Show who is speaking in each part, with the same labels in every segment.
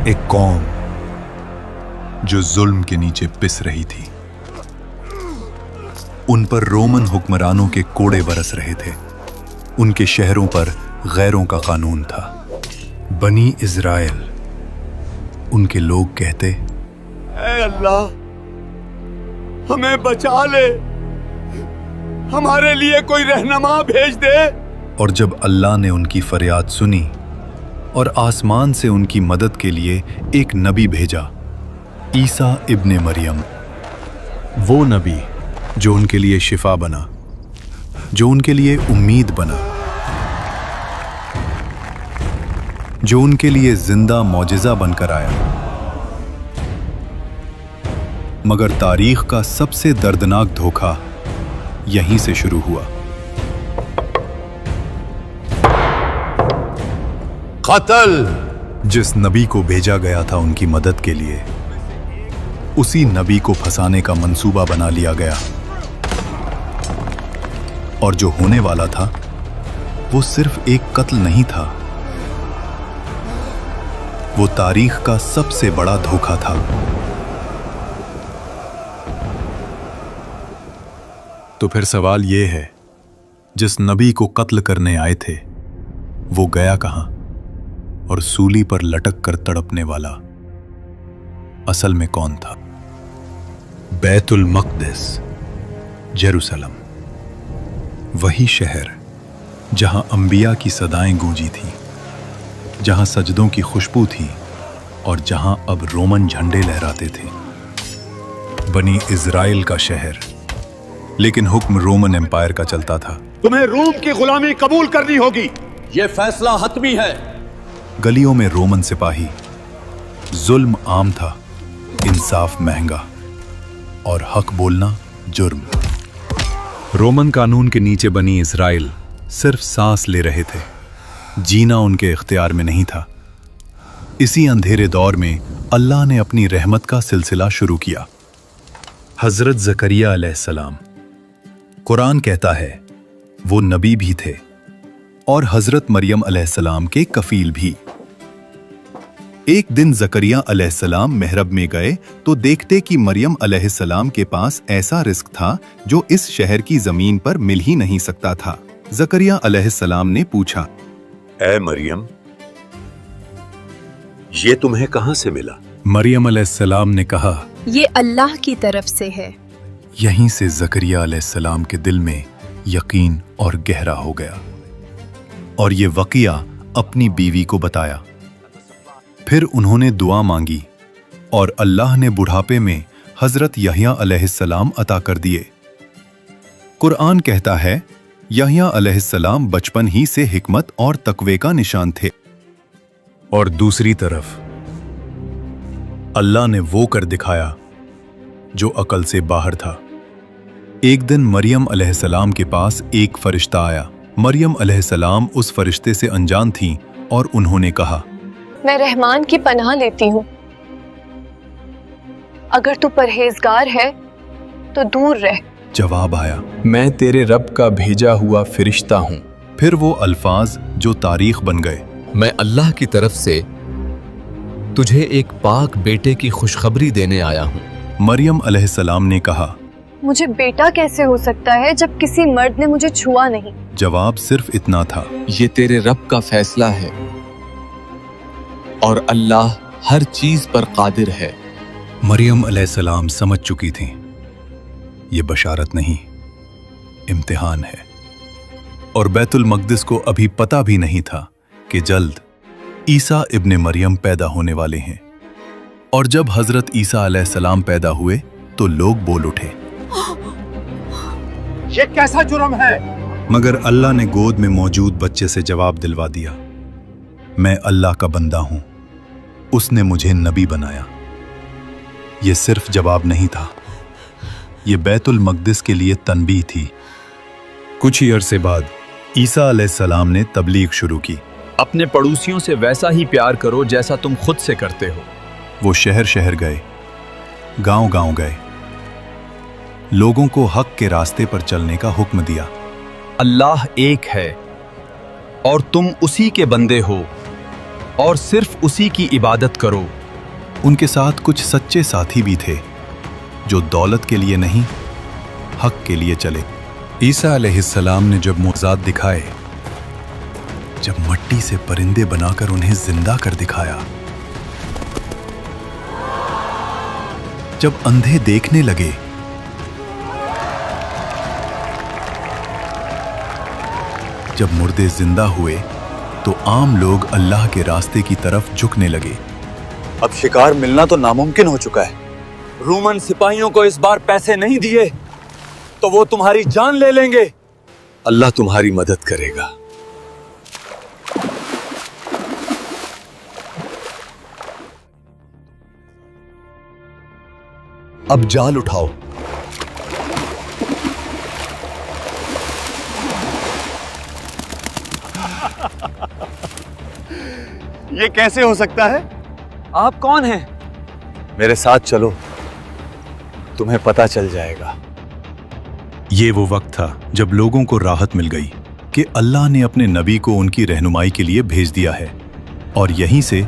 Speaker 1: एक कौम जो जुल्म के नीचे पिस रही थी। उन पर रोमन हुक्मरानों के कोड़े बरस रहे थे। उनके शहरों पर गैरों का कानून था। बनी इज़राइल, उनके लोग कहते,
Speaker 2: ऐ अल्लाह, हमें बचा ले, हमारे लिए कोई रहनुमा भेज दे।
Speaker 1: और जब अल्लाह ने उनकी फरियाद सुनी और आसमान से उनकी मदद के लिए एक नबी भेजा, ईसा इब्ने मरियम, वो नबी जो उनके लिए शिफा बना, जो उनके लिए उम्मीद बना, जो उनके लिए जिंदा मौजिज़ा बनकर आया। मगर तारीख का सबसे दर्दनाक धोखा यहीं से शुरू हुआ। कत्ल। जिस नबी को भेजा गया था उनकी मदद के लिए, उसी नबी को फंसाने का मंसूबा बना लिया गया। और जो होने वाला था वो सिर्फ एक कत्ल नहीं था, वो तारीख का सबसे बड़ा धोखा था। तो फिर सवाल ये है, जिस नबी को कत्ल करने आए थे वो गया कहां? और सूली पर लटक कर तड़पने वाला असल में कौन था? बैतुल मक़दिस, जेरूसलम, वही शहर जहां अंबिया की सदाएं गूंजी थीं, जहां सजदों की खुशबू थी और जहां अब रोमन झंडे लहराते थे। बनी इज़राइल का शहर, लेकिन हुक्म रोमन एम्पायर का चलता था।
Speaker 2: तुम्हें रूम की गुलामी कबूल करनी होगी, यह फैसला हतमी है।
Speaker 1: गलियों में रोमन सिपाही, जुल्म आम था, इंसाफ महंगा और हक बोलना जुर्म। रोमन कानून के नीचे बनी इज़राइल सिर्फ सांस ले रहे थे, जीना उनके इख्तियार में नहीं था। इसी अंधेरे दौर में अल्लाह ने अपनी रहमत का सिलसिला शुरू किया। हजरत ज़करिया अलैहिस्सलाम, कुरान कहता है वो नबी भी थे और हजरत मरियम अलैहिस्सलाम के कफील भी। एक दिन ज़करिया अलैहिस्सलाम महरब में गए तो देखते कि मरियम अलैहिस्सलाम के पास ऐसा रिस्क था जो इस शहर की जमीन पर मिल ही नहीं सकता था। ज़करिया अलैहिस्सलाम ने पूछा,
Speaker 3: ऐ मरियम, ये तुम्हें कहां से मिला?
Speaker 1: मरियम अलैहिस्सलाम ने कहा,
Speaker 4: ये अल्लाह की तरफ से है।
Speaker 1: यहीं से ज़करिया अलैहिस्सलाम के दिल में यकीन और गहरा हो गया और ये वक़िया अपनी बीवी को बताया। फिर उन्होंने दुआ मांगी और अल्लाह ने बुढ़ापे में हजरत यहया अलैहिस्सलाम अता कर दिए। कुरान कहता है यहया अलैहिस्सलाम बचपन ही से हिकमत और तकवे का निशान थे। और दूसरी तरफ अल्लाह ने वो कर दिखाया जो अकल से बाहर था। एक दिन मरियम अलैहिस्सलाम के पास एक फरिश्ता आया। मरियम अलैहिस्सलाम उस फरिश्ते से अनजान थीं और उन्होंने कहा,
Speaker 5: मैं रहमान की पनाह लेती हूँ, अगर तू परहेजगार है तो दूर रह।
Speaker 1: जवाब आया,
Speaker 6: मैं तेरे रब का भेजा हुआ फरिश्ता हूँ।
Speaker 1: फिर वो अल्फाज जो तारीख बन गए,
Speaker 7: मैं अल्लाह की तरफ से तुझे एक पाक बेटे की खुशखबरी देने आया हूँ।
Speaker 1: मरियम अलैहिस्सलाम ने कहा,
Speaker 5: मुझे बेटा कैसे हो सकता है जब किसी मर्द ने मुझे छुआ नहीं?
Speaker 1: जवाब सिर्फ इतना था,
Speaker 6: ये तेरे रब का फैसला है और अल्लाह हर चीज पर कादिर है।
Speaker 1: मरियम अलैहिस्सलाम समझ चुकी थीं, ये बशारत नहीं, इम्तिहान है। और बैतुल मक़दिस को अभी पता भी नहीं था कि जल्द ईसा इब्ने मरियम पैदा होने वाले हैं। और जब हजरत ईसा अलैहिस्सलाम पैदा हुए तो लोग बोल उठे,
Speaker 2: ये कैसा जुर्म है?
Speaker 1: मगर अल्लाह ने गोद में मौजूद बच्चे से जवाब दिलवा दिया, मैं अल्लाह का बंदा हूं, उसने मुझे नबी बनाया। ये सिर्फ जवाब नहीं था, ये बैतुल मक़दिस के लिए तनबीह थी। कुछ ही अरसे बाद ईसा अलैहिस्सलाम ने तबलीग शुरू की।
Speaker 6: अपने पड़ोसियों से वैसा ही प्यार करो जैसा तुम खुद से करते हो।
Speaker 1: वो शहर शहर गए, गांव गांव गए, लोगों को हक के रास्ते पर चलने का हुक्म दिया।
Speaker 6: अल्लाह एक है और तुम उसी के बंदे हो और सिर्फ उसी की इबादत करो।
Speaker 1: उनके साथ कुछ सच्चे साथी भी थे जो दौलत के लिए नहीं, हक के लिए चले। ईसा अलैहिस्सलाम ने जब मुआज़ात दिखाए, जब मट्टी से परिंदे बनाकर उन्हें जिंदा कर दिखाया, जब अंधे देखने लगे, जब मुर्दे जिंदा हुए, तो आम लोग अल्लाह के रास्ते की तरफ झुकने लगे।
Speaker 6: अब शिकार मिलना तो नामुमकिन हो चुका है। रोमन सिपाहियों को इस बार पैसे नहीं दिए तो वो तुम्हारी जान ले लेंगे।
Speaker 3: अल्लाह तुम्हारी मदद करेगा।
Speaker 1: अब जाल उठाओ।
Speaker 2: ये कैसे हो सकता है?
Speaker 6: आप कौन हैं? मेरे साथ चलो, तुम्हें पता चल जाएगा।
Speaker 1: ये वो वक्त था जब लोगों को राहत मिल गई कि अल्लाह ने अपने नबी को उनकी रहनुमाई के लिए भेज दिया है, और यहीं से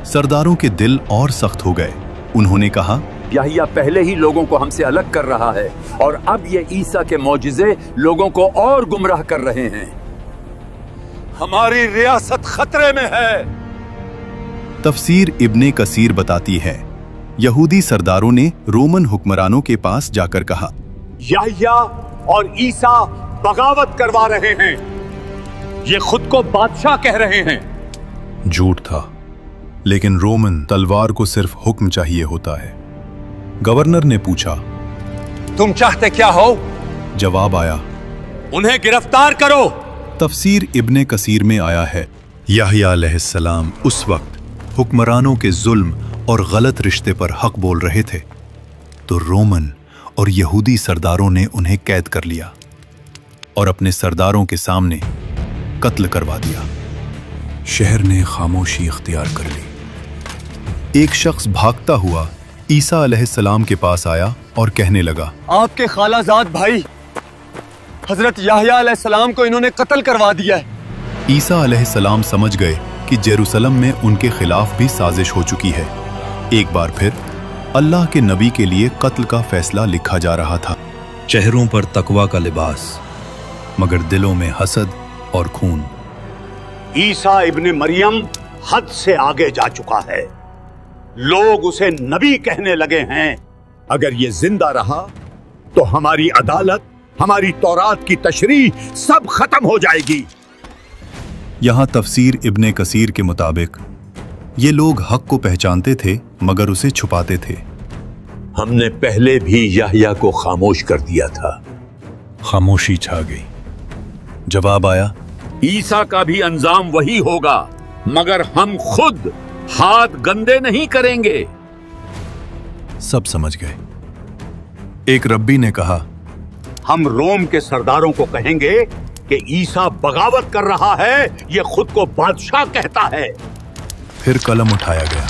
Speaker 1: सरदारों के दिल और सख्त हो गए। उन्होंने कहा,
Speaker 6: याहिया पहले ही लोगों को हमसे अलग कर रहा है और अब ये ईसा के मौजिज़े लोगों को और गुमराह कर रहे हैं। हमारी रियासत खतरे में है।
Speaker 1: तफसीर इब्ने कसीर बताती है, यहूदी सरदारों ने रोमन हुक्मरानों के पास जाकर कहा,
Speaker 2: याहिया और ईसा बगावत करवा रहे हैं। ये खुद को बादशाह कह रहे हैं।
Speaker 1: झूठ था, लेकिन रोमन तलवार को सिर्फ हुक्म चाहिए होता है। गवर्नर ने पूछा,
Speaker 2: तुम चाहते क्या हो?
Speaker 1: जवाब आया,
Speaker 2: उन्हें गिरफ्तार करो।
Speaker 1: तफसीर इब्ने कसीर में आया है, याहिया अलैहिस्सलाम उस वक्त हुक्मरानों के जुल्म और गलत रिश्ते पर हक बोल रहे थे, तो रोमन और यहूदी सरदारों ने उन्हें कैद कर लिया और अपने सरदारों के सामने कत्ल करवा दिया। शहर ने खामोशी इख्तियार कर ली। एक शख्स भागता हुआ ईसा अलैहिस्सलाम के पास आया और कहने लगा,
Speaker 6: आपके खालाजाद भाई हजरत याहिया अलैहिस्सलाम को इन्होंने कत्ल करवा दिया है।
Speaker 1: ईसा अलैहिस्सलाम समझ गए कि जेरूसलम में उनके खिलाफ भी साजिश हो चुकी है। एक बार फिर अल्लाह के नबी के लिए कत्ल का फैसला लिखा जा रहा था। चेहरों पर तकवा का लिबास, मगर दिलों में हसद और खून।
Speaker 2: ईसा इब्ने मरियम हद से आगे जा चुका है। लोग उसे नबी कहने लगे हैं। अगर ये जिंदा रहा तो हमारी अदालत, हमारी तौरात की तशरीह सब खत्म हो जाएगी।
Speaker 1: यहाँ तफसीर इब्ने कसीर के मुताबिक ये लोग हक को पहचानते थे मगर उसे छुपाते थे।
Speaker 3: हमने पहले भी याहिया को खामोश कर दिया था।
Speaker 1: खामोशी छा गई। जवाब आया,
Speaker 2: ईसा का भी अंजाम वही होगा, मगर हम खुद हाथ गंदे नहीं करेंगे।
Speaker 1: सब समझ गए। एक रब्बी ने कहा,
Speaker 2: हम रोम के सरदारों को कहेंगे कि ईसा बगावत कर रहा है, ये खुद को बादशाह कहता है।
Speaker 1: फिर कलम उठाया गया।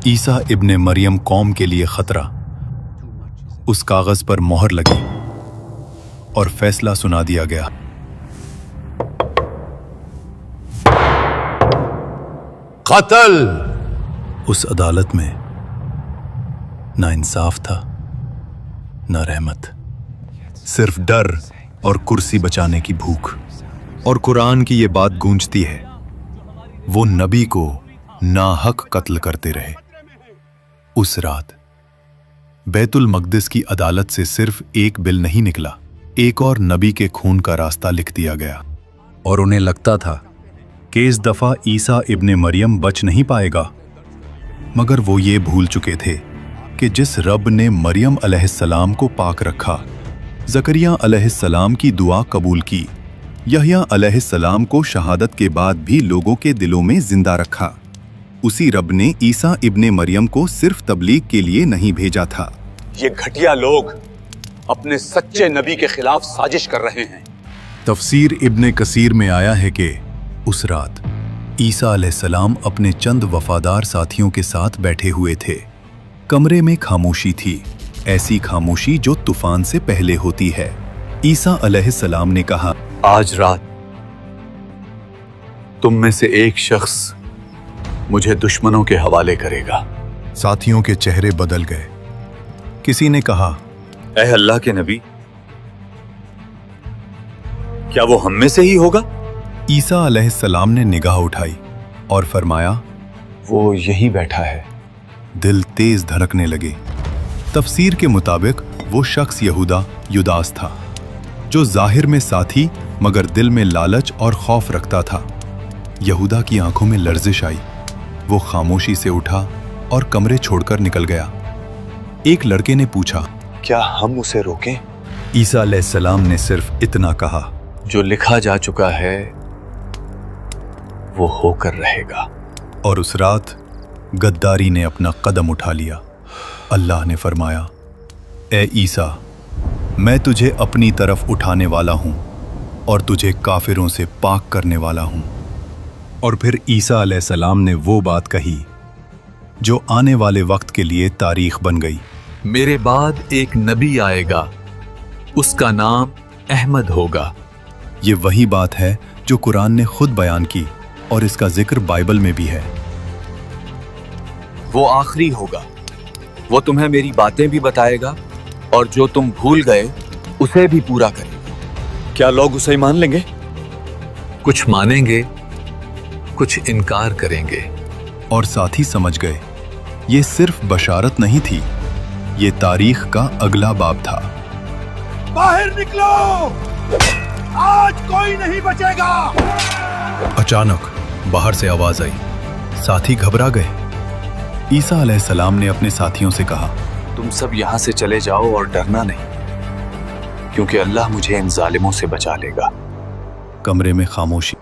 Speaker 1: ईसा इब्ने मरियम कौम के लिए खतरा। उस कागज पर मोहर लगी और फैसला सुना दिया गया।
Speaker 2: कत्ल।
Speaker 1: उस अदालत में ना इंसाफ था, ना रहमत, सिर्फ डर और कुर्सी बचाने की भूख। और कुरान की ये बात गूंजती है, वो नबी को नाहक कत्ल करते रहे। उस रात बैतुल मकदिस की अदालत से सिर्फ एक बिल नहीं निकला, एक और नबी के खून का रास्ता लिख दिया गया। और उन्हें लगता था कि इस दफा ईसा इब्ने मरियम बच नहीं पाएगा, मगर वो ये भूल चुके थे कि जिस रब ने मरियम अलैहिस्सलाम को पाक रखा, ज़करिया अलैहिस्सलाम की दुआ कबूल की, यहया अलैहिस्सलाम को शहादत के बाद भी लोगों के दिलों में जिंदा रखा, उसी रब ने ईसा इब्ने मरियम को सिर्फ तबलीग के लिए नहीं भेजा था।
Speaker 2: ये घटिया लोग अपने सच्चे नबी के खिलाफ साजिश कर रहे हैं।
Speaker 1: तफसीर इब्ने कसीर में आया है कि उस रात ईसा अलैहिस्सलाम अपने चंद वफादार साथियों के साथ बैठे हुए थे। कमरे में खामोशी थी, ऐसी खामोशी जो तूफान से पहले होती है। ईसा अलैहिस्सलाम ने कहा,
Speaker 3: आज रात तुम में से एक शख्स मुझे दुश्मनों के हवाले करेगा।
Speaker 1: साथियों के चेहरे बदल गए। किसी ने कहा,
Speaker 3: ऐ अल्लाह के नबी, क्या वो हम में से ही होगा?
Speaker 1: ईसा अलैहिस्सलाम ने निगाह उठाई और फरमाया,
Speaker 3: वो यही बैठा है।
Speaker 1: दिल तेज धड़कने लगे। तफसीर के मुताबिक वो शख्स यहूदा युदास था, जो जाहिर में साथी मगर दिल में लालच और खौफ रखता था। यहूदा की आंखों में लर्जिश आई। वो खामोशी से उठा और कमरे छोड़कर निकल गया। एक लड़के ने पूछा,
Speaker 3: क्या हम उसे रोकें?
Speaker 1: ईसा अलैहिस्सलाम ने सिर्फ इतना कहा,
Speaker 3: जो लिखा जा चुका है वो होकर रहेगा।
Speaker 1: और उस रात गद्दारी ने अपना कदम उठा लिया। अल्लाह ने फरमाया, ए ईसा, मैं तुझे अपनी तरफ उठाने वाला हूं और तुझे काफिरों से पाक करने वाला हूं। और फिर ईसा अलैहिस्सलाम ने वो बात कही जो आने वाले वक्त के लिए तारीख बन गई।
Speaker 7: मेरे बाद एक नबी आएगा, उसका नाम अहमद होगा।
Speaker 1: ये वही बात है जो कुरान ने खुद बयान की और इसका जिक्र बाइबल में भी है।
Speaker 7: वो आखिरी होगा, वो तुम्हें मेरी बातें भी बताएगा और जो तुम भूल गए उसे भी पूरा करेगा।
Speaker 3: क्या लोग उसे मान लेंगे?
Speaker 7: कुछ मानेंगे, कुछ इनकार करेंगे।
Speaker 1: और साथी समझ गए, ये सिर्फ बशारत नहीं थी, ये तारीख का अगला बाब था।
Speaker 2: बाहर निकलो, आज कोई नहीं बचेगा।
Speaker 1: अचानक बाहर से आवाज आई। साथी घबरा गए। ईसा अलैहिस्सलाम ने अपने साथियों से कहा,
Speaker 3: तुम सब यहां से चले जाओ और डरना नहीं, क्योंकि अल्लाह मुझे इन जालिमों से बचा लेगा।
Speaker 1: कमरे में खामोशी।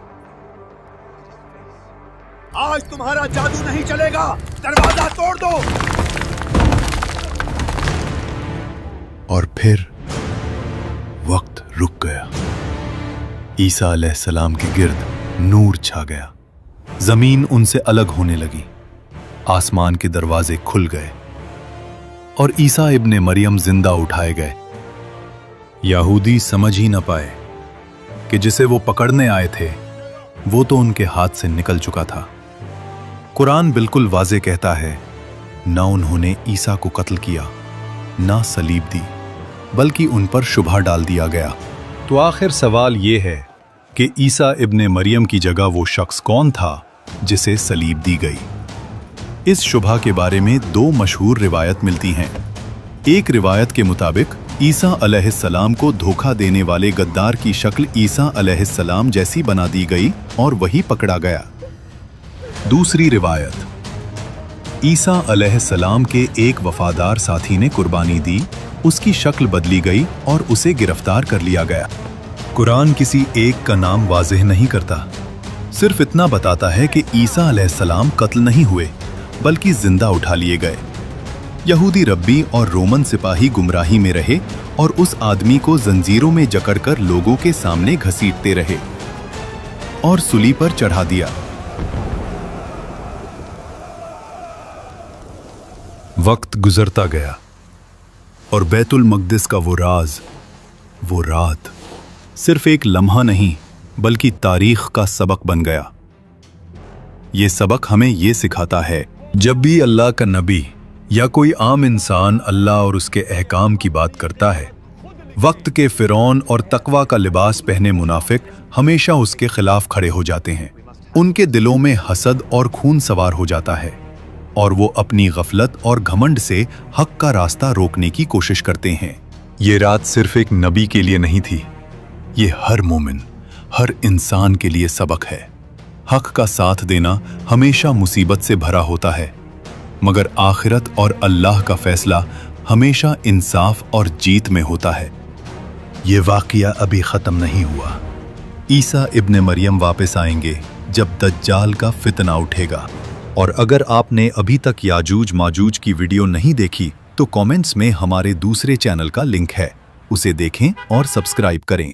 Speaker 2: आज तुम्हारा जादू नहीं चलेगा, दरवाजा तोड़ दो।
Speaker 1: और फिर वक्त रुक गया। ईसा अलैहिस्सलाम के गिर्द नूर छा गया। जमीन उनसे अलग होने लगी। आसमान के दरवाजे खुल गए और ईसा इब्ने मरियम जिंदा उठाए गए। यहूदी समझ ही न पाए कि जिसे वो पकड़ने आए थे वो तो उनके हाथ से निकल चुका था। कुरान बिल्कुल वाज़े कहता है, ना उन्होंने ईसा को कत्ल किया, ना सलीब दी, बल्कि उन पर शुबहा डाल दिया गया। तो आखिर सवाल ये है कि ईसा इब्ने मरियम की जगह वो शख्स कौन था जिसे सलीब दी गई? इस शुबहा के बारे में दो मशहूर रिवायत मिलती हैं। एक रिवायत के मुताबिक ईसा अलैहिस्सलाम को धोखा देने वाले गद्दार की शक्ल ईसा अलैहिस्सलाम जैसी बना दी गई और वही पकड़ा गया। दूसरी रिवायत, ईसा अलैहिस्सलाम के एक वफादार साथी ने कुर्बानी दी, उसकी शक्ल बदली गई और उसे गिरफ्तार कर लिया गया। कुरान किसी एक का नाम वाज़ेह नहीं करता, सिर्फ इतना बताता है कि ईसा अलैहिस्सलाम कत्ल नहीं हुए बल्कि जिंदा उठा लिए गए। यहूदी रब्बी और रोमन सिपाही गुमराही में रहे और उस आदमी को जंजीरों में जकड़कर लोगों के सामने घसीटते रहे और सूली पर चढ़ा दिया। वक्त गुजरता गया और बैतुल मक़दिस का वो राज, वो रात सिर्फ एक लम्हा नहीं बल्कि तारीख का सबक बन गया। ये सबक हमें ये सिखाता है, जब भी अल्लाह का नबी या कोई आम इंसान अल्लाह और उसके अहकाम की बात करता है, वक्त के फिरौन और तकवा का लिबास पहने मुनाफिक हमेशा उसके खिलाफ खड़े हो जाते हैं। उनके दिलों में हसद और खून सवार हो जाता है और वो अपनी गफलत और घमंड से हक का रास्ता रोकने की कोशिश करते हैं। ये रात सिर्फ एक नबी के लिए नहीं थी, ये हर मोमिन, हर इंसान के लिए सबक है। हक का साथ देना हमेशा मुसीबत से भरा होता है, मगर आखिरत और अल्लाह का फैसला हमेशा इंसाफ और जीत में होता है। ये वाक़या अभी ख़त्म नहीं हुआ। ईसा इब्ने मरियम वापस आएंगे जब दज्जाल का फितना उठेगा। और अगर आपने अभी तक याजूज माजूज की वीडियो नहीं देखी तो कमेंट्स में हमारे दूसरे चैनल का लिंक है, उसे देखें और सब्सक्राइब करें।